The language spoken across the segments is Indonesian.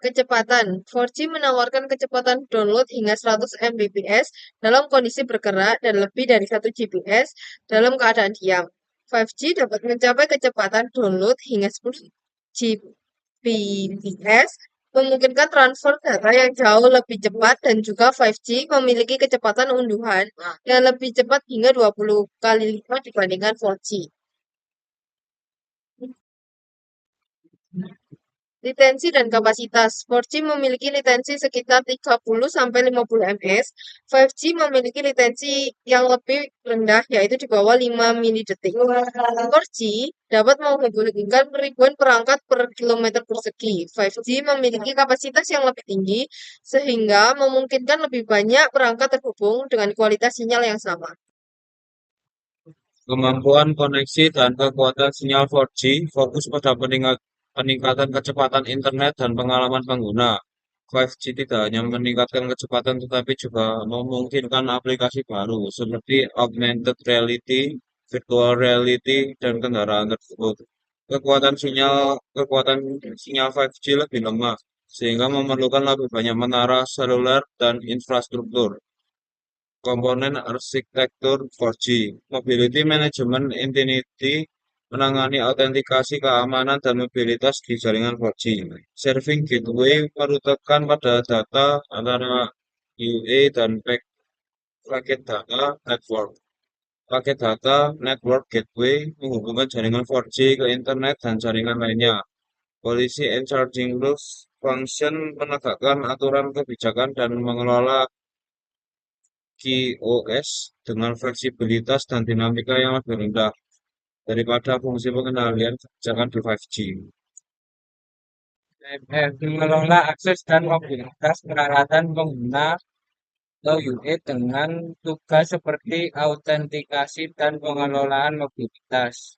Kecepatan 4G menawarkan kecepatan download hingga 100 Mbps dalam kondisi bergerak dan lebih dari 1 Gbps dalam keadaan diam. 5G dapat mencapai kecepatan download hingga 10 Gbps, memungkinkan transfer data yang jauh lebih cepat dan juga 5G memiliki kecepatan unduhan yang lebih cepat hingga 20 kali lipat dibandingkan 4G. Litensi dan kapasitas. 4G memiliki litensi sekitar 30-50 ms. 5G memiliki litensi yang lebih rendah yaitu di bawah 5 milidetik. 4G dapat menghubungkan ribuan perangkat per kilometer persegi. 5G memiliki kapasitas yang lebih tinggi sehingga memungkinkan lebih banyak perangkat terhubung dengan kualitas sinyal yang sama. Kemampuan koneksi dan kekuatan sinyal 4G fokus pada peningkatan kecepatan internet dan pengalaman pengguna. 5G tidak hanya meningkatkan kecepatan tetapi juga memungkinkan aplikasi baru seperti augmented reality, virtual reality, dan kendaraan tersebut. Kekuatan sinyal 5G lebih lemah sehingga memerlukan lebih banyak menara seluler dan infrastruktur. Komponen arsitektur 4G, Mobility Management Entity menangani autentikasi keamanan dan mobilitas di jaringan 4G. Serving Gateway merutekan pada data antara UA dan paket data network. Paket data network gateway menghubungkan jaringan 4G ke internet dan jaringan lainnya. Policy and Charging Rules Function menegakkan aturan kebijakan dan mengelola QoS dengan fleksibilitas dan dinamika yang lebih rendah daripada fungsi pengendalian kebijakan di 5G. Mengelola akses dan mobilitas peralatan pengguna atau UE dengan tugas seperti autentikasi dan pengelolaan mobilitas.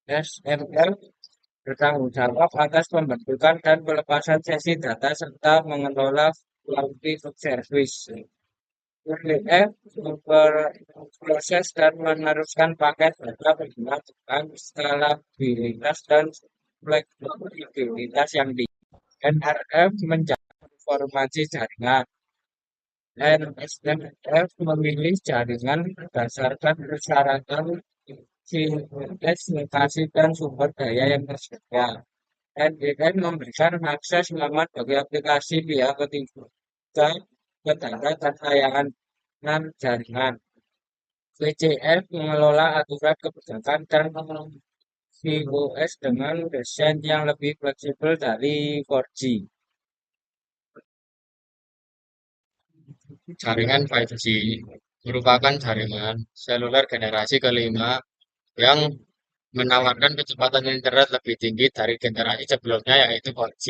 SML bertanggung jawab atas pembentukan dan pelepasan sesi data serta mengelola quality of service. PDF memproses dan meneruskan paket data berdasarkan skalabilitas dan fleksibilitas yang tinggi. NRF mencatat informasi jaringan. NSMF memilih jaringan berdasarkan persyaratan QoS, lokasi, dan sumber daya yang tersedia. NDN memberikan akses aman bagi aplikasi pihak ketiga ke data dan tayangan jaringan. VCF mengelola aturan kebijakan dan QoS dengan desain yang lebih fleksibel dari 4G. Jaringan 5G merupakan jaringan seluler generasi kelima yang menawarkan kecepatan internet lebih tinggi dari generasi sebelumnya yaitu 4G.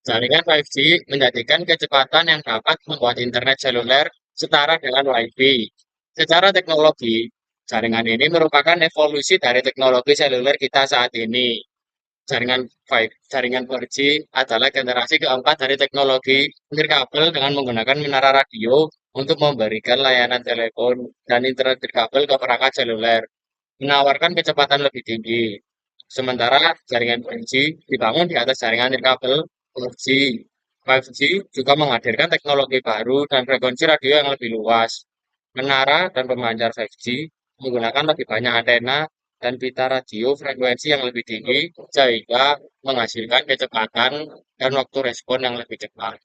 Jaringan 5G menjadikan kecepatan yang dapat membuat internet seluler setara dengan Wi-Fi. Secara teknologi, jaringan ini merupakan evolusi dari teknologi seluler kita saat ini. Jaringan 4G adalah generasi keempat dari teknologi nirkabel dengan menggunakan menara radio untuk memberikan layanan telepon dan internet nirkabel ke perangkat seluler, menawarkan kecepatan lebih tinggi. Sementara jaringan 5G dibangun di atas jaringan nirkabel 4G. 5G juga menghadirkan teknologi baru dan frekuensi radio yang lebih luas. Menara dan pemancar 5G menggunakan lebih banyak antena dan pita radio frekuensi yang lebih tinggi sehingga menghasilkan kecepatan dan waktu respon yang lebih cepat.